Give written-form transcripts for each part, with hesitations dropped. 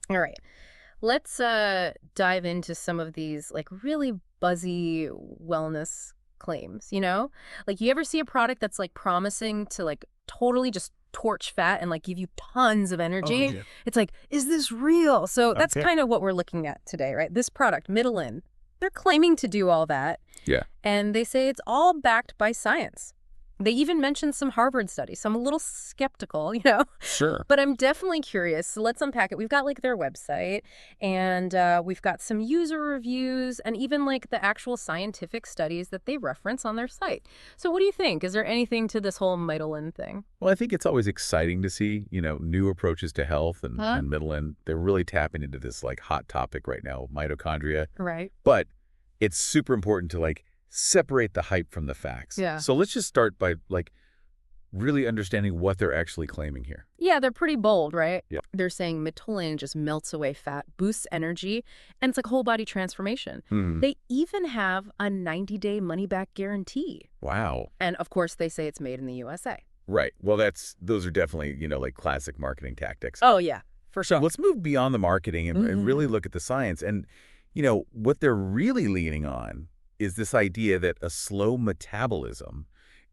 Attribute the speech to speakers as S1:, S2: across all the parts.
S1: All right. Let's dive into some of these like really buzzy wellness claims, you know? Like you ever see a product that's like promising to like totally just torch fat and like give you tons of
S2: Oh,
S1: energy?
S2: yeah.
S1: It's like, is this real? So that's
S2: Okay.
S1: kind of what we're looking at today, right? This product, Mitolyn, they're claiming to do all that,
S2: Yeah.
S1: and they say it's all backed by science. They even mentioned some Harvard studies, so I'm a little skeptical, you know?
S2: Sure.
S1: But I'm definitely curious. So let's unpack it. We've got like their website, and we've got some user reviews and even like the actual scientific studies that they reference on their site. So what do you think? Is there anything to this whole Mitolyn thing?
S2: Well, I think it's always exciting to see, new approaches to health
S1: Huh?
S2: and Midland. They're really tapping into this like hot topic right now, mitochondria.
S1: Right.
S2: But it's super important to like separate the hype from the facts.
S1: Yeah.
S2: So let's just start by like really understanding what they're actually claiming here.
S1: Yeah, they're pretty bold, right?
S2: Yeah.
S1: They're saying Mitolyn just melts away fat, boosts energy, and it's like whole body transformation.
S2: Hmm.
S1: They even have a 90-day money-back guarantee.
S2: Wow.
S1: And of course, they say it's made in the USA.
S2: Right. Well, those are definitely, like classic marketing tactics.
S1: Oh, yeah, for
S2: So
S1: sure.
S2: let's move beyond the marketing and really look at the science. And, what they're really leaning on is this idea that a slow metabolism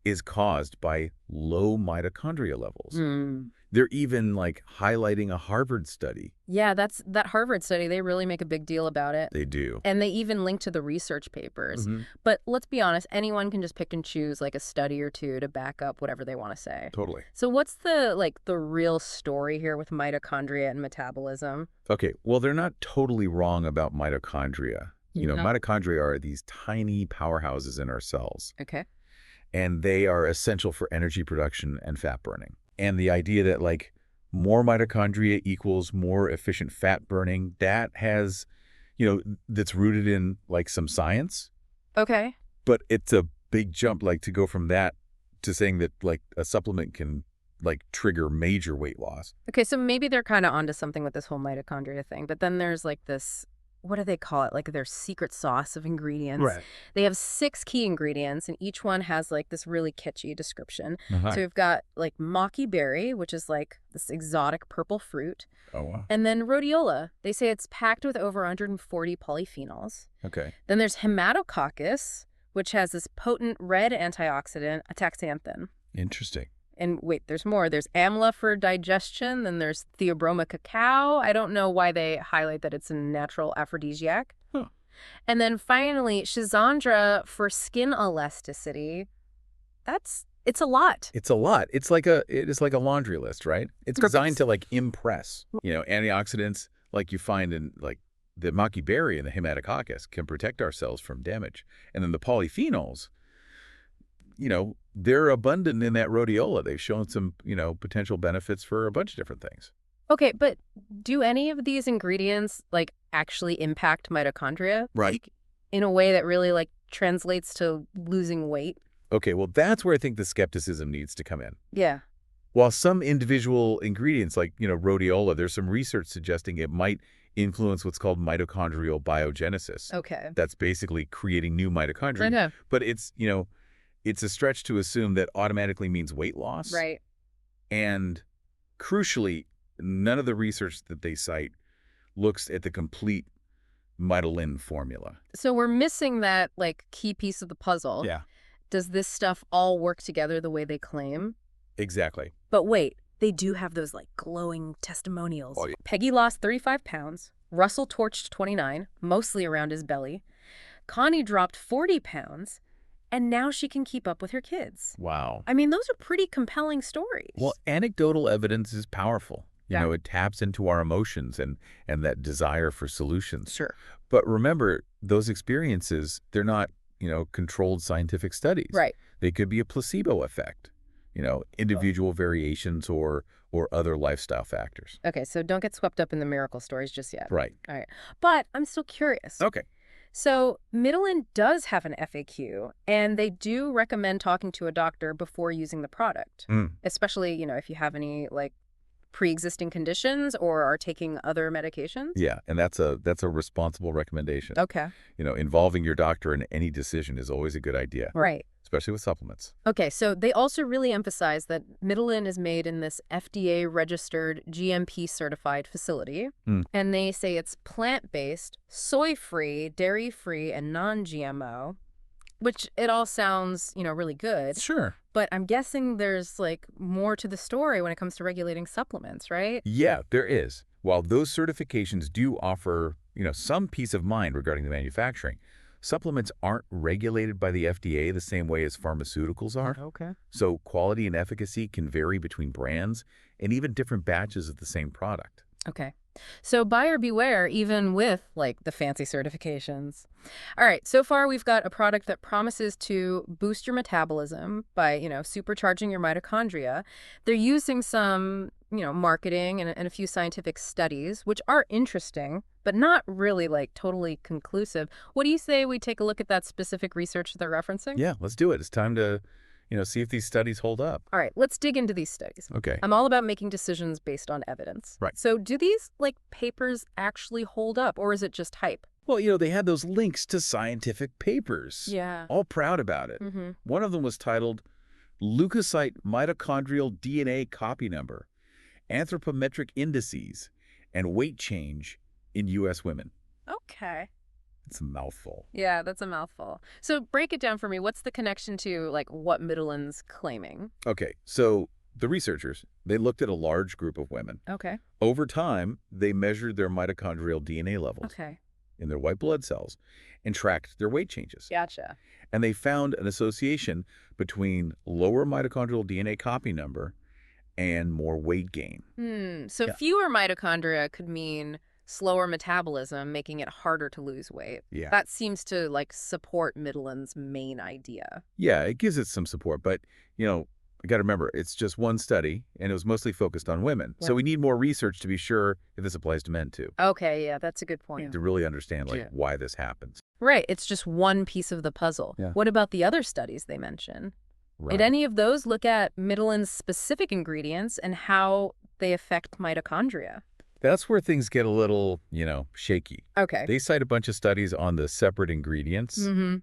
S2: is caused by low mitochondria levels.
S1: Mm.
S2: They're even like highlighting a Harvard study.
S1: Yeah, that Harvard study. They really make a big deal about it.
S2: They do.
S1: And they even link to the research papers.
S2: Hmm.
S1: But let's be honest, anyone can just pick and choose like a study or two to back up whatever they want to say.
S2: Totally.
S1: So what's the real story here with mitochondria and metabolism?
S2: Okay, well, they're not totally wrong about mitochondria.
S1: No.
S2: Mitochondria are these tiny powerhouses in our cells,
S1: Okay.
S2: and they are essential for energy production and fat burning. And the idea that like more mitochondria equals more efficient fat burning, that has, that's rooted in like some science,
S1: Okay.
S2: but it's a big jump like to go from that to saying that like a supplement can like trigger major weight loss.
S1: Okay, so maybe they're kind of onto something with this whole mitochondria thing, but then there's like this, what do they call it? Like their secret sauce of ingredients.
S2: Right.
S1: They have 6 key ingredients, and each one has like this really kitschy description.
S2: Uh-huh.
S1: So we've got like Maqui Berry, which is like this exotic purple fruit,
S2: Oh, wow.
S1: and then Rhodiola. They say it's packed with over 140 polyphenols.
S2: Okay.
S1: Then there's Haematococcus, which has this potent red antioxidant, ataxanthin.
S2: Interesting.
S1: And wait, there's more. There's Amla for digestion. Then there's Theobroma Cacao. I don't know why they highlight that it's a natural aphrodisiac.
S2: Huh.
S1: And then finally, Schisandra for skin elasticity. It's a lot.
S2: It's a lot. It is like a laundry list, right? It's designed to like impress. Antioxidants like you find in like the Maqui Berry and the Haematococcus can protect our cells from damage. And then the polyphenols, they're abundant in that rhodiola. They've shown some, potential benefits for a bunch of different things.
S1: Okay, but do any of these ingredients like actually impact mitochondria?
S2: Right.
S1: Like, in a way that really like translates to losing weight?
S2: Okay, well, that's where I think the skepticism needs to come in.
S1: Yeah.
S2: While some individual ingredients like, rhodiola, there's some research suggesting it might influence what's called mitochondrial biogenesis.
S1: Okay.
S2: That's basically creating new mitochondria.
S1: I know.
S2: But it's a stretch to assume that automatically means weight loss.
S1: Right.
S2: And crucially, none of the research that they cite looks at the complete Mitolyn formula.
S1: So we're missing that like key piece of the puzzle.
S2: Yeah,
S1: Does this stuff all work together the way they claim?
S2: exactly.
S1: But wait, they do have those like glowing testimonials.
S2: Oh, yeah.
S1: Peggy lost 35 pounds. Russell torched 29, mostly around his belly. Connie dropped 40 pounds, and now she can keep up with her kids.
S2: Wow.
S1: I mean, those are pretty compelling stories.
S2: Well, anecdotal evidence is powerful.
S1: Yeah.
S2: It taps into our emotions and that desire for solutions.
S1: Sure.
S2: But remember, those experiences, they're not, controlled scientific studies.
S1: Right.
S2: They could be a placebo effect, individual variations or other lifestyle factors.
S1: Okay, so don't get swept up in the miracle stories just yet.
S2: Right.
S1: All right. But I'm still curious.
S2: Okay.
S1: So Mitolyn does have an FAQ, and they do recommend talking to a doctor before using the product, especially, if you have any like pre-existing conditions or are taking other medications.
S2: Yeah, and that's a responsible recommendation.
S1: Okay.
S2: Involving your doctor in any decision is always a good idea.
S1: Right.
S2: especially with supplements.
S1: Okay, so they also really emphasize that Mitolyn is made in this FDA-registered, GMP-certified facility.
S2: Hmm.
S1: And they say it's plant-based, soy-free, dairy-free, and non-GMO, which it all sounds, really good.
S2: Sure.
S1: But I'm guessing there's, more to the story when it comes to regulating supplements, right?
S2: Yeah, there is. While those certifications do offer, some peace of mind regarding the manufacturing, supplements aren't regulated by the FDA the same way as pharmaceuticals are.
S1: Okay.
S2: So quality and efficacy can vary between brands and even different batches of the same product.
S1: Okay. So buyer beware, even with, the fancy certifications. All right, so far we've got a product that promises to boost your metabolism by, supercharging your mitochondria. They're using some, marketing and a few scientific studies, which are interesting, but not really, totally conclusive. What do you say we take a look at that specific research they're referencing?
S2: Yeah, let's do it. It's time to, see if these studies hold up.
S1: All right, let's dig into these studies.
S2: Okay.
S1: I'm all about making decisions based on evidence.
S2: Right.
S1: So do these, papers actually hold up, or is it just hype?
S2: Well, they had those links to scientific papers.
S1: Yeah.
S2: All proud about it.
S1: Mm-hmm.
S2: One of them was titled Leukocyte Mitochondrial DNA Copy Number, Anthropometric Indices, and Weight Change in U.S. Women.
S1: Okay.
S2: It's a mouthful.
S1: Yeah, that's a mouthful. So break it down for me. What's the connection to, what Mitolyn's claiming?
S2: Okay, so the researchers, they looked at a large group of women.
S1: Okay.
S2: Over time, they measured their mitochondrial DNA levels
S1: Okay.
S2: in their white blood cells and tracked their weight changes.
S1: Gotcha.
S2: And they found an association between lower mitochondrial DNA copy number and more weight gain.
S1: So
S2: Yeah.
S1: fewer mitochondria could mean slower metabolism, making it harder to lose weight.
S2: Yeah.
S1: That seems to, support Mitolyn's main idea.
S2: Yeah, it gives it some support, but, I got to remember, it's just one study, and it was mostly focused on women.
S1: Yeah.
S2: So we need more research to be sure if this applies to men, too,
S1: Okay, yeah, that's a good point.
S2: to really understand,
S1: Yeah.
S2: why this happens.
S1: Right, it's just one piece of the puzzle.
S2: Yeah.
S1: What about the other studies they mention?
S2: Right.
S1: Did any of those look at Mitolyn's specific ingredients and how they affect mitochondria?
S2: That's where things get a little, shaky.
S1: Okay.
S2: They cite a bunch of studies on the separate ingredients,
S1: Mm-hmm.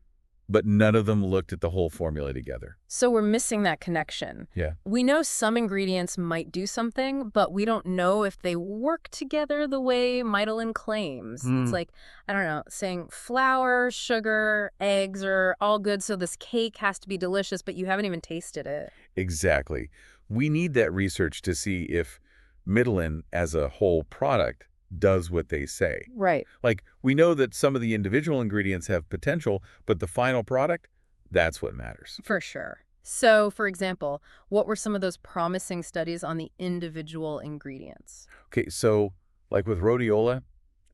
S2: but none of them looked at the whole formula together.
S1: So we're missing that connection.
S2: Yeah.
S1: We know some ingredients might do something, but we don't know if they work together the way Mitolyn claims. It's like, I don't know, saying flour, sugar, eggs are all good, so this cake has to be delicious, but you haven't even tasted it.
S2: Exactly. We need that research to see if Mitolyn as a whole product does what they say.
S1: Right.
S2: We know that some of the individual ingredients have potential, but the final product, that's what matters.
S1: For sure. So, for example, what were some of those promising studies on the individual ingredients?
S2: Okay, so with rhodiola,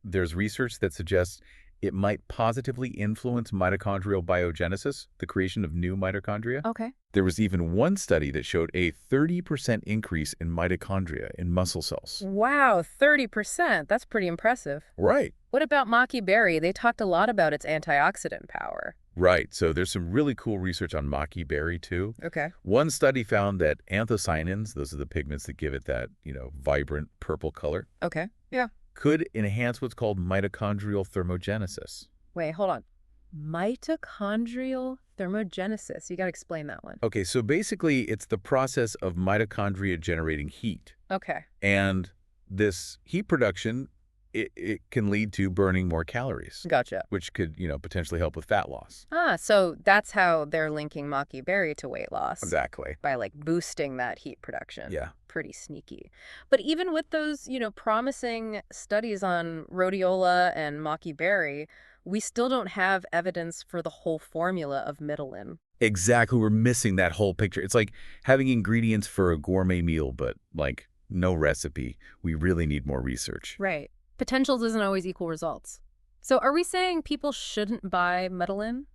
S2: there's research that suggests it might positively influence mitochondrial biogenesis, the creation of new mitochondria.
S1: Okay.
S2: There was even one study that showed a 30% increase in mitochondria in muscle cells.
S1: Wow, 30%. That's pretty impressive.
S2: Right.
S1: What about Maqui Berry? They talked a lot about its antioxidant power.
S2: Right. So there's some really cool research on Maqui Berry, too.
S1: Okay.
S2: One study found that anthocyanins, those are the pigments that give it that, vibrant purple color,
S1: Okay. Yeah.
S2: could enhance what's called mitochondrial thermogenesis.
S1: Wait, hold on. Mitochondrial thermogenesis. You got to explain that one.
S2: Okay, so basically it's the process of mitochondria generating heat.
S1: Okay.
S2: And this heat production, it can lead to burning more calories,
S1: Gotcha.
S2: which could, potentially help with fat loss.
S1: So that's how they're linking Maqui Berry to weight loss.
S2: Exactly.
S1: By boosting that heat production.
S2: Yeah.
S1: Pretty sneaky. But even with those, promising studies on rhodiola and Maqui Berry, we still don't have evidence for the whole formula of Mitolyn.
S2: Exactly. We're missing that whole picture. It's like having ingredients for a gourmet meal, but no recipe. We really need more research.
S1: Right. Potential doesn't always equal results. So are we saying people shouldn't buy Mitolyn?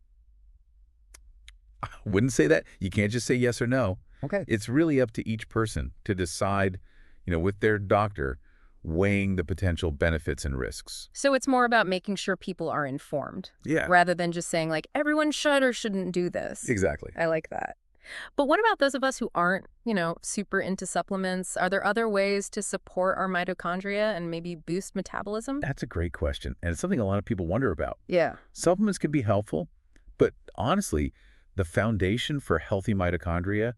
S2: Wouldn't say that. You can't just say yes or no.
S1: Okay.
S2: It's really up to each person to decide, with their doctor, weighing the potential benefits and risks.
S1: So it's more about making sure people are informed.
S2: Yeah.
S1: Rather than just saying everyone should or shouldn't do this.
S2: Exactly.
S1: I like that. But what about those of us who aren't, super into supplements? Are there other ways to support our mitochondria and maybe boost metabolism?
S2: That's a great question, and it's something a lot of people wonder about.
S1: Yeah.
S2: Supplements can be helpful, but honestly, The foundation for healthy mitochondria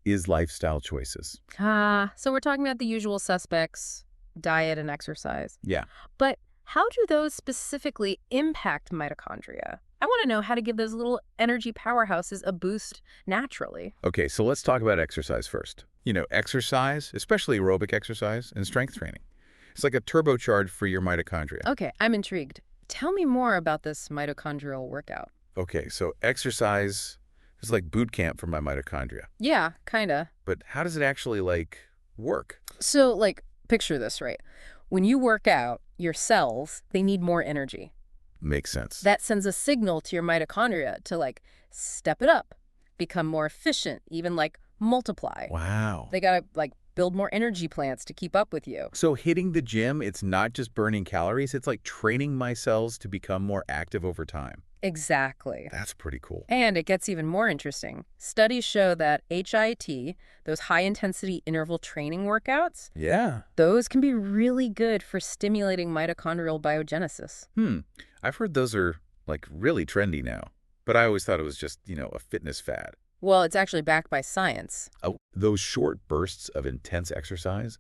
S2: is lifestyle choices.
S1: So we're talking about the usual suspects, diet and exercise.
S2: Yeah.
S1: But how do those specifically impact mitochondria? I want to know how to give those little energy powerhouses a boost naturally.
S2: Okay, so let's talk about exercise first. Exercise, especially aerobic exercise and strength training. It's like a turbocharge for your mitochondria.
S1: Okay, I'm intrigued. Tell me more about this mitochondrial workout.
S2: Okay, so exercise is like boot camp for my mitochondria.
S1: Yeah, kinda.
S2: But how does it actually, work?
S1: So, picture this, right? When you work out, your cells, they need more energy.
S2: Makes sense.
S1: That sends a signal to your mitochondria to, step it up, become more efficient, even, multiply.
S2: Wow.
S1: They gotta, build more energy plants to keep up with you.
S2: So hitting the gym, it's not just burning calories, it's like training my cells to become more active over time.
S1: Exactly.
S2: That's pretty cool.
S1: And it gets even more interesting. Studies show that HIIT, those high-intensity interval training workouts,
S2: Yeah.
S1: those can be really good for stimulating mitochondrial biogenesis.
S2: I've heard those are, really trendy now. But I always thought it was just, a fitness fad.
S1: Well, it's actually backed by science.
S2: Oh, those short bursts of intense exercise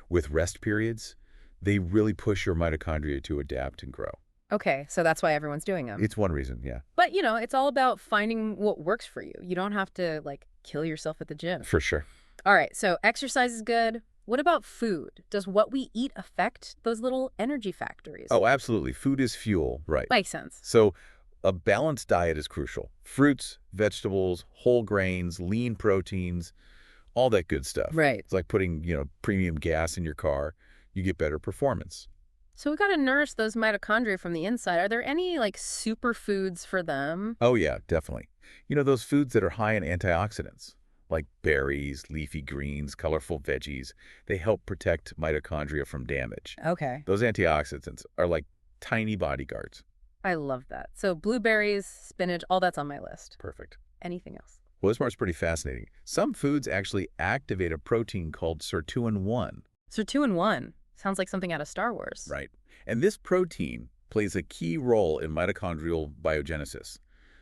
S2: with rest periods, they really push your mitochondria to adapt and grow.
S1: Okay, so that's why everyone's doing them.
S2: It's one reason, yeah.
S1: But, it's all about finding what works for you. You don't have to, kill yourself at the gym.
S2: For sure.
S1: All right, so exercise is good. What about food? Does what we eat affect those little energy factories?
S2: Oh, absolutely. Food is fuel, right.
S1: Makes sense.
S2: So a balanced diet is crucial. Fruits, vegetables, whole grains, lean proteins, all that good stuff.
S1: Right.
S2: It's like putting, premium gas in your car. You get better performance.
S1: So we got to nourish those mitochondria from the inside. Are there any, superfoods for them?
S2: Oh, yeah, definitely. Those foods that are high in antioxidants, like berries, leafy greens, colorful veggies, they help protect mitochondria from damage.
S1: Okay.
S2: Those antioxidants are like tiny bodyguards.
S1: I love that. So blueberries, spinach, all that's on my list.
S2: Perfect.
S1: Anything else?
S2: Well, this part's pretty fascinating. Some foods actually activate a protein called sirtuin-1.
S1: Sirtuin-1. Sounds like something out of Star Wars.
S2: Right. And this protein plays a key role in mitochondrial biogenesis.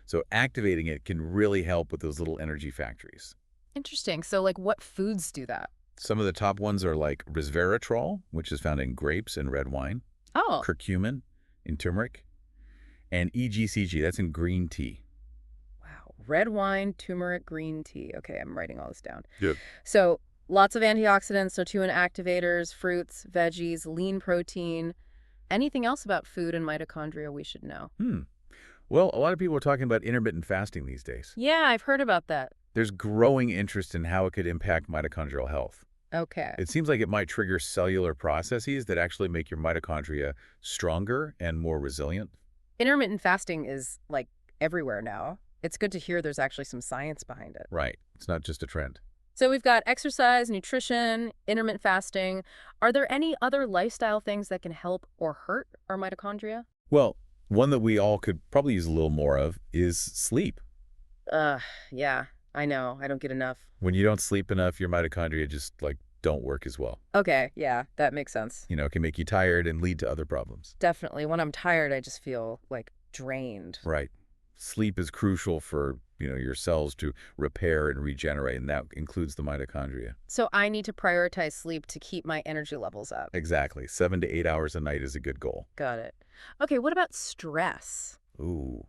S2: So activating it can really help with those little energy factories.
S1: Interesting. So, what foods do that?
S2: Some of the top ones are like resveratrol, which is found in grapes and red wine,
S1: Oh,
S2: curcumin in turmeric, and EGCG, that's in green tea.
S1: wow. Red wine, turmeric, green tea. Okay, I'm writing all this down.
S2: Good.
S1: So, lots of antioxidants, sirtuin activators, fruits, veggies, lean protein. Anything else about food and mitochondria we should know?
S2: Well, a lot of people are talking about intermittent fasting these days.
S1: Yeah, I've heard about that.
S2: There's growing interest in how it could impact mitochondrial health.
S1: Okay.
S2: It seems like it might trigger cellular processes that actually make your mitochondria stronger and more resilient.
S1: Intermittent fasting is, everywhere now. It's good to hear there's actually some science behind it.
S2: Right. It's not just a trend.
S1: So we've got exercise, nutrition, intermittent fasting. Are there any other lifestyle things that can help or hurt our mitochondria?
S2: Well, one that we all could probably use a little more of is sleep.
S1: Yeah, I know. I don't get enough.
S2: When you don't sleep enough, your mitochondria just, don't work as well.
S1: Okay, yeah, that makes sense.
S2: It can make you tired and lead to other problems.
S1: Definitely. When I'm tired, I just feel, drained.
S2: Right. Sleep is crucial for, your cells to repair and regenerate, and that includes the mitochondria.
S1: So I need to prioritize sleep to keep my energy levels up.
S2: Exactly. 7 to 8 hours a night is a good goal.
S1: Got it. Okay, what about stress?
S2: Ooh,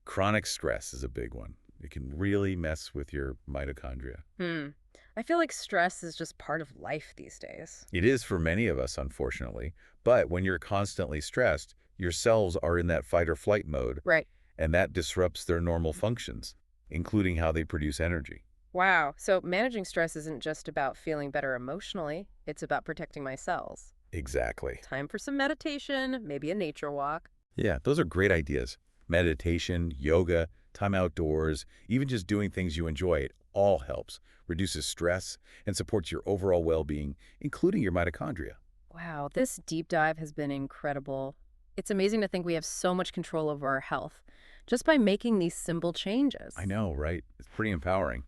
S2: chronic stress is a big one. It can really mess with your mitochondria.
S1: I feel like stress is just part of life these days.
S2: It is for many of us, unfortunately. But when you're constantly stressed, your cells are in that fight or flight mode,
S1: Right.
S2: and that disrupts their normal functions, including how they produce energy.
S1: Wow. So managing stress isn't just about feeling better emotionally. It's about protecting my cells.
S2: Exactly.
S1: Time for some meditation, maybe a nature walk.
S2: Yeah, those are great ideas. Meditation, yoga, time outdoors, even just doing things you enjoy, it all helps, reduces stress, and supports your overall well-being, including your mitochondria.
S1: Wow, this deep dive has been incredible. It's amazing to think we have so much control over our health just by making these simple changes.
S2: I know, right? It's pretty empowering.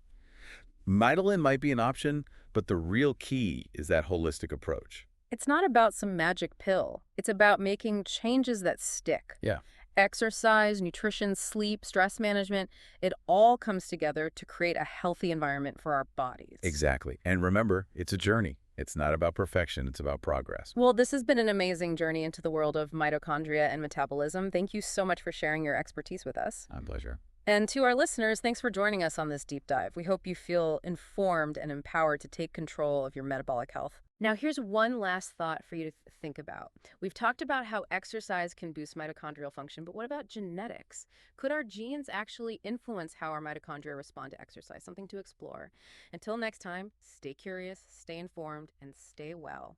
S2: Mitolyn might be an option, but the real key is that holistic approach.
S1: It's not about some magic pill. It's about making changes that stick.
S2: Yeah.
S1: Exercise, nutrition, sleep, stress management, it all comes together to create a healthy environment for our bodies.
S2: Exactly. And remember, it's a journey. It's not about perfection, it's about progress.
S1: Well, this has been an amazing journey into the world of mitochondria and metabolism. Thank you so much for sharing your expertise with us.
S2: My pleasure.
S1: And to our listeners, thanks for joining us on this deep dive. We hope you feel informed and empowered to take control of your metabolic health. Now, here's one last thought for you to think about. We've talked about how exercise can boost mitochondrial function, but what about genetics? Could our genes actually influence how our mitochondria respond to exercise? Something to explore. Until next time, stay curious, stay informed, and stay well.